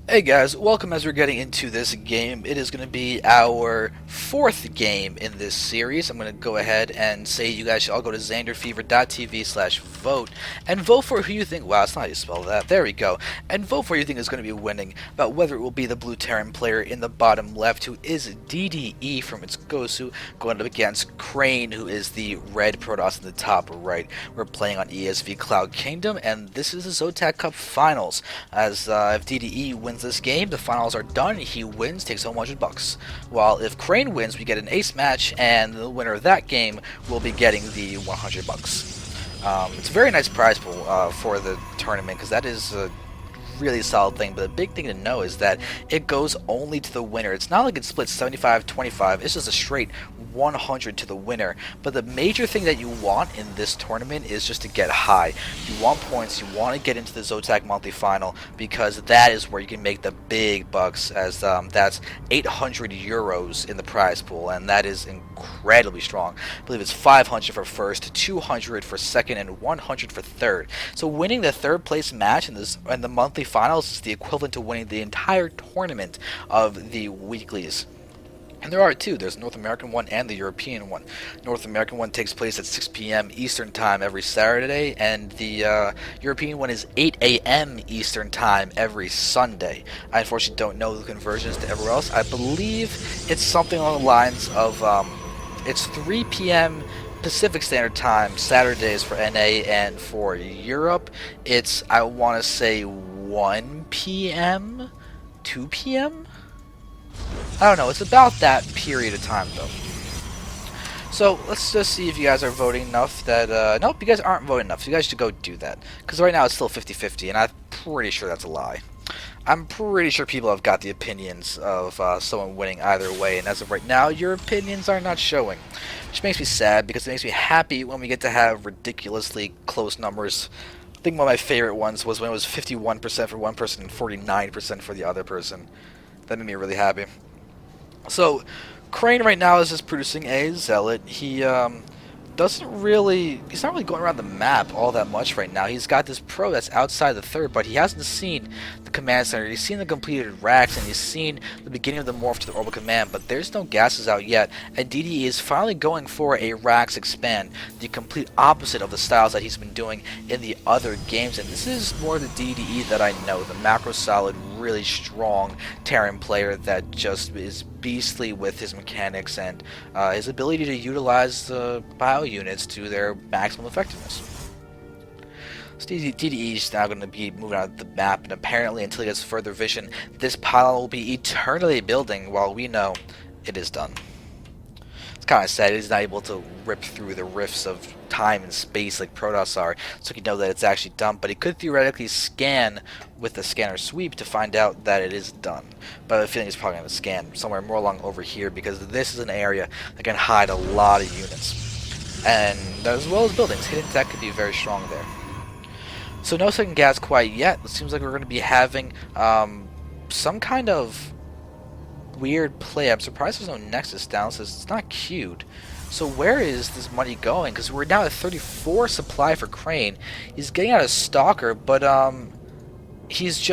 Hey guys, welcome as we're getting into this game. It is going to be our fourth game in this series. I'm going to go ahead and say you guys should all go to xanderfever.tv/vote and vote for who you think, wow, that's not how you spell that, there we go, and vote for who you think is going to be winning, about whether it will be the blue Terran player in the bottom left, who is DDE from its Gosu, going up against Crane, who is the red Protoss in the top right. We're playing on ESV Cloud Kingdom, and this is the Zotac Cup Finals, as if DDE wins this game, the finals are done. He wins, takes home $100. While if Crane wins, we get an ace match, and the winner of that game will be getting the $100. It's a very nice prize pool for the tournament because that is a really solid thing. But the big thing to know is that it goes only to the winner. It's not like it splits 75-25. It's just a straight 100 to the winner. But the major thing that you want in this tournament is just to get high. You want points. You want to get into the Zotac monthly final because that is where you can make the big bucks. As that's 800 euros in the prize pool, and that is incredibly strong. I believe it's 500 for first, 200 for second, and 100 for third. So winning the third place match in the monthly finals is the equivalent to winning the entire tournament of the weeklies. And there are two. There's the North American one and the European one. North American one takes place at 6 p.m. Eastern Time every Saturday, and the European one is 8 a.m. Eastern Time every Sunday. I unfortunately don't know the conversions to everywhere else. I believe it's something along the lines of it's 3 p.m. Pacific Standard Time Saturdays for NA, and for Europe, it's, I want to say, 1 p.m., 2 p.m.? I don't know, it's about that period of time though. So let's just see if you guys are voting enough that, nope, you guys aren't voting enough, so you guys should go do that. Because right now it's still 50-50, and I'm pretty sure that's a lie. I'm pretty sure people have got the opinions of someone winning either way, and as of right now, your opinions are not showing. Which makes me sad, because it makes me happy when we get to have ridiculously close numbers. I think one of my favorite ones was when it was 51% for one person and 49% for the other person. That made me really happy. So, Crane right now is just producing a Zealot. He he's not really going around the map all that much right now. He's got this pro that's outside the third, but he hasn't seen the command center. He's seen the completed racks, and he's seen the beginning of the morph to the orbital command, but there's no gases out yet, and DDE is finally going for a racks expand, the complete opposite of the styles that he's been doing in the other games, and this is more the DDE that I know, the macro solid, really strong Terran player that just is beastly with his mechanics and his ability to utilize the bio units to their maximum effectiveness. So DDE is now going to be moving out of the map, and apparently until he gets further vision, this pylon will be eternally building while we know it is done. It's kind of sad he's not able to rip through the rifts of time and space like Protoss are, so he can know that it's actually done, but he could theoretically scan with the scanner sweep to find out that it is done. But I have a feeling he's probably going to scan somewhere more along over here, because this is an area that can hide a lot of units. And as well as buildings, hidden tech could be very strong there. So no second gas quite yet. It seems like we're going to be having some kind of weird play. I'm surprised there's no Nexus down, so it's not queued. So where is this money going? Because we're now at 34 supply for Crane. He's getting out a Stalker, but he's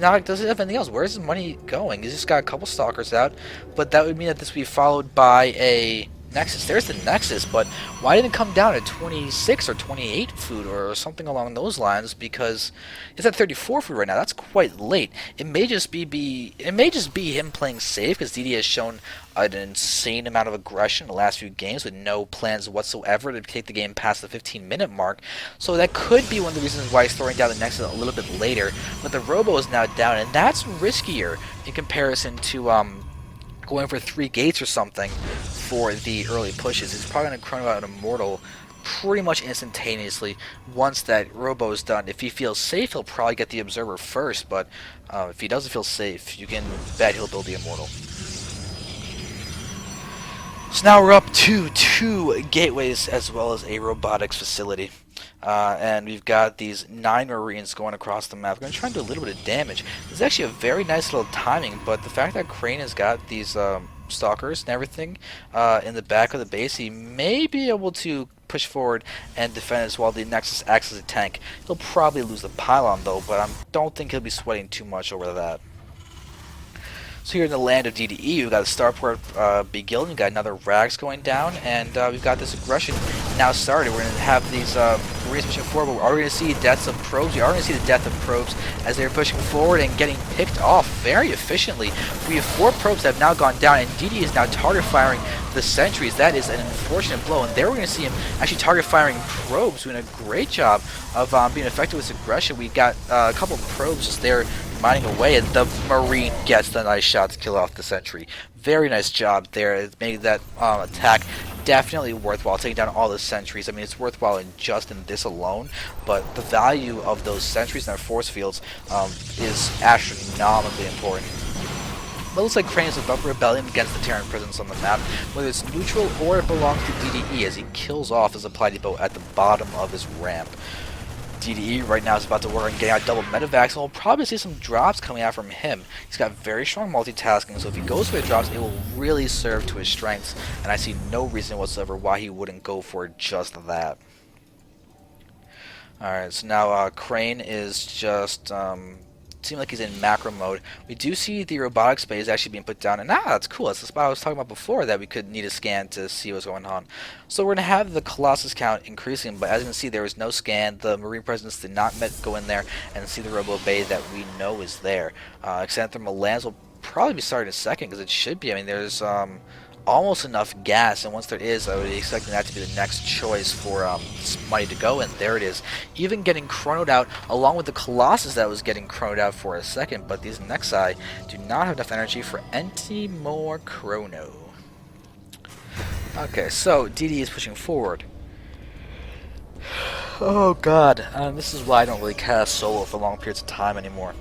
not, doesn't have anything else. Where's his money going? He's just got a couple Stalkers out, but that would mean that this would be followed by a Nexus. There's the Nexus, but why didn't it come down at 26 or 28 food or something along those lines? Because it's at 34 food right now. That's quite late. It may just be him playing safe, because DD has shown an insane amount of aggression in the last few games with no plans whatsoever to take the game past the 15-minute mark. So that could be one of the reasons why he's throwing down the Nexus a little bit later. But the Robo is now down, and that's riskier in comparison to going for 3 gates or something for the early pushes. He's probably going to chrono out an Immortal pretty much instantaneously once that Robo is done. If he feels safe, he'll probably get the Observer first, but if he doesn't feel safe, you can bet he'll build the Immortal. So now we're up to 2 gateways as well as a robotics facility. And we've got these 9 Marines going across the map. We're going to try and do a little bit of damage. It's actually a very nice little timing, but the fact that Crane has got these Stalkers and everything in the back of the base, he may be able to push forward and defend as while the Nexus acts as a tank. He'll probably lose the pylon though, but I don't think he'll be sweating too much over that. So here in the land of DDE, we've got a starport begin, we've got another Rags going down, and we've got this aggression now started. We're going to have these Marines pushing forward, but we're already going to see deaths of probes. We are going to see the death of probes as they're pushing forward and getting picked off very efficiently. We have 4 probes that have now gone down, and DDE is now target firing the sentries. That is an unfortunate blow, and there we're going to see him actually target firing probes, doing a great job of being effective with his aggression. We got a couple of probes just there mining away, and the Marine gets the nice shot to kill off the sentry. Very nice job there. It made that attack definitely worthwhile, taking down all the sentries. I mean, it's worthwhile in this alone, but the value of those sentries and their force fields is astronomically important. But it looks like Crane is a rebellion against the Terran presence on the map, whether it's neutral or it belongs to DDE, as he kills off his supply depot at the bottom of his ramp. DDE right now is about to work on getting out double medevacs, and we'll probably see some drops coming out from him. He's got very strong multitasking, so if he goes for the drops, it will really serve to his strengths, and I see no reason whatsoever why he wouldn't go for just that. Alright, so now Crane is just seem like he's in macro mode. We do see the robotics bay is actually being put down, and that's cool. That's the spot I was talking about before, that we could need a scan to see what's going on. So we're going to have the Colossus count increasing, but as you can see, there was no scan. The Marine presence did not go in there and see the robo bay that we know is there. Xanthermal lands will probably be starting in a second, because it should be. I mean, there's almost enough gas, and once there is, I would expect that to be the next choice for money to go, and there it is. Even getting chronoed out, along with the Colossus that was getting chronoed out for a second, but these Nexi do not have enough energy for any more chrono. Okay, so DD is pushing forward. Oh god, this is why I don't really cast solo for long periods of time anymore,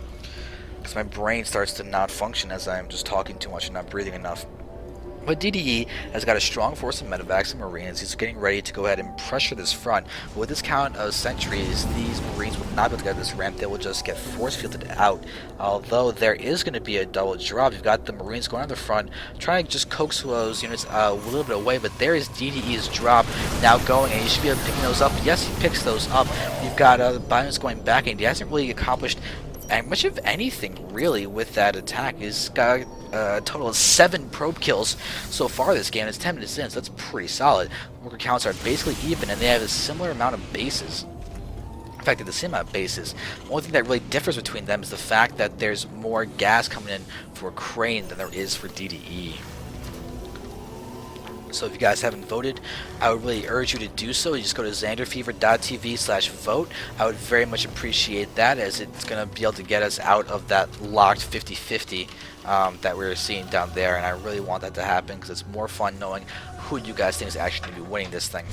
because my brain starts to not function as I'm just talking too much and not breathing enough. But DDE has got a strong force of medevacs and Marines. He's getting ready to go ahead and pressure this front. But with this count of sentries, these Marines will not be able to get this ramp. They will just get force fielded out. Although there is going to be a double drop. You've got the Marines going on the front, trying to just coax those units a little bit away. But there is DDE's drop now going, and he should be able to pick those up. Yes, he picks those up. You've got the Bionis going back, and he hasn't really accomplished much of anything really with that attack. He's got a total of 7 probe kills so far this game. It's 10 minutes in, so that's pretty solid. Worker counts are basically even, and they have a similar amount of bases. In fact, they're the same amount of bases. The only thing that really differs between them is the fact that there's more gas coming in for Crane than there is for DDE. So if you guys haven't voted, I would really urge you to do so. You just go to xanderfever.tv/vote. I would very much appreciate that, as it's going to be able to get us out of that locked 50-50 that we were seeing down there, and I really want that to happen, because it's more fun knowing who you guys think is actually going to be winning this thing.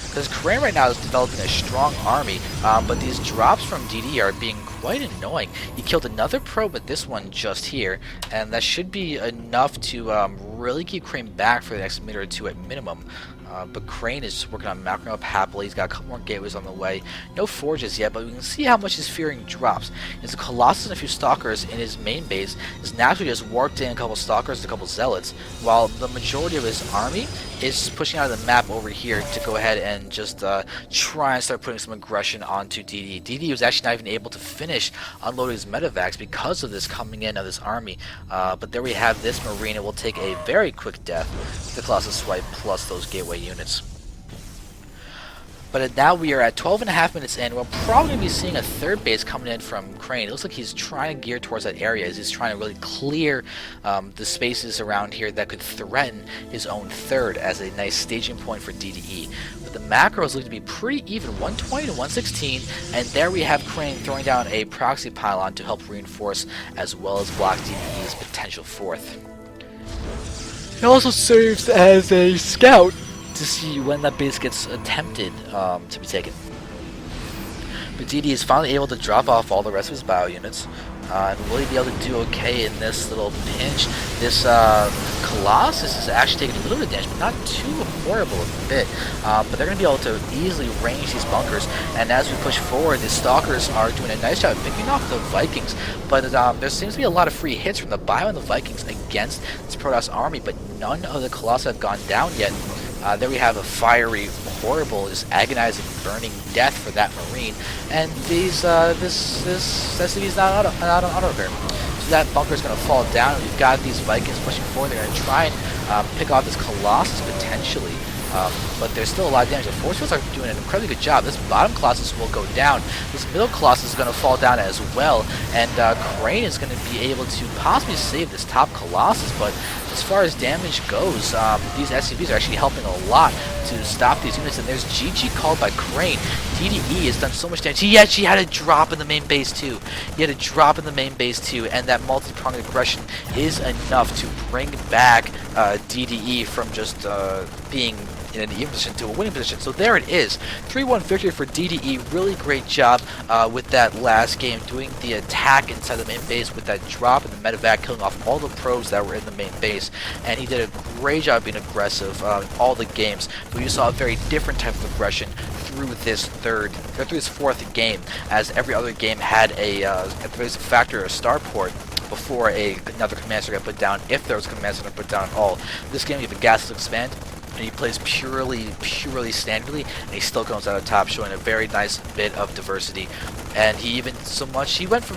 Because Crane right now is developing a strong army, but these drops from DD are being quite annoying. He killed another probe at this one just here, and that should be enough to really keep Crane back for the next minute or two at minimum. But Crane is just working on macroing up happily. He's got a couple more gateways on the way. No forges yet, but we can see how much he's fearing drops. It's a Colossus and a few Stalkers in his main base is naturally just warped in a couple Stalkers and a couple Zealots, while the majority of his army is pushing out of the map over here to go ahead and just try and start putting some aggression onto DD. DD was actually not even able to finish unloading his medevacs because of this coming in of this army. But there we have this Marine. It will take a very quick death with the Colossus Swipe plus those gateway units. But now we are at 12.5 minutes in. We're probably going to be seeing a third base coming in from Crane. It looks like he's trying to gear towards that area, as he's trying to really clear the spaces around here that could threaten his own third as a nice staging point for DDE. But the macros look to be pretty even, 120 to 116, and there we have Crane throwing down a proxy pylon to help reinforce as well as block DDE's potential fourth. It also serves as a scout to see when that base gets attempted to be taken. But DD is finally able to drop off all the rest of his bio units, and will he be able to do okay in this little pinch? This Colossus is actually taking a little bit of damage, but not too horrible of a bit. But they're going to be able to easily range these bunkers, and as we push forward, the Stalkers are doing a nice job of picking off the Vikings, but there seems to be a lot of free hits from the bio and the Vikings against this Protoss army, but none of the Colossi have gone down yet. There we have a fiery, horrible, just agonizing, burning death for that Marine, and this SCV is not on auto repair. So that bunker is going to fall down. We've got these Vikings pushing forward. They're going to try and pick off this Colossus potentially. But there's still a lot of damage. The Force Fields are doing an incredibly good job. This bottom Colossus will go down. This middle Colossus is going to fall down as well. And Crane is going to be able to possibly save this top Colossus. But as far as damage goes, these SCVs are actually helping a lot to stop these units. And there's GG called by Crane. DDE has done so much damage. He actually had a drop in the main base too. And that multi-pronged aggression is enough to bring back DDE from just being in an even position to a winning position. So there it is, 3-1 victory for DDE. Really great job with that last game, doing the attack inside the main base with that drop and the medevac, killing off all the probes that were in the main base. And he did a great job being aggressive all the games. But you saw a very different type of aggression through this fourth game, as every other game had a factor or starport before another command center got put down, if there was a command center put down at all. This game you have a gasless expand, and he plays purely standardly, and he still comes out on top, showing a very nice bit of diversity. And he went from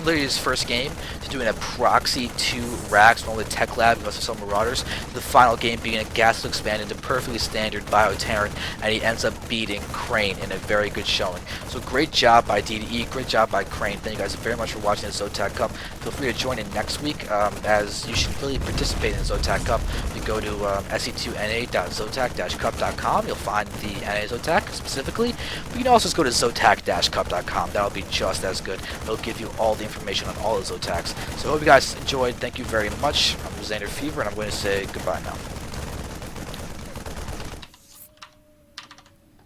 literally his first game to doing a proxy 2 racks from the Tech Lab against some Marauders, to the final game being a gasless expand into perfectly standard Bio Terran, and he ends up beating Crane in a very good showing. So great job by DDE, great job by Crane. Thank you guys very much for watching the Zotac Cup. Feel free to join in next week, as you should really participate in the Zotac Cup. You go to se2na.zotac-cup.com. You'll find the NA Zotac specifically, but you can also just go to zotac-cup.com. That'll be just as good. It'll give you all the information on all the Zotacs. So I hope you guys enjoyed. Thank you very much. I'm Xander Fever, and I'm going to say goodbye now.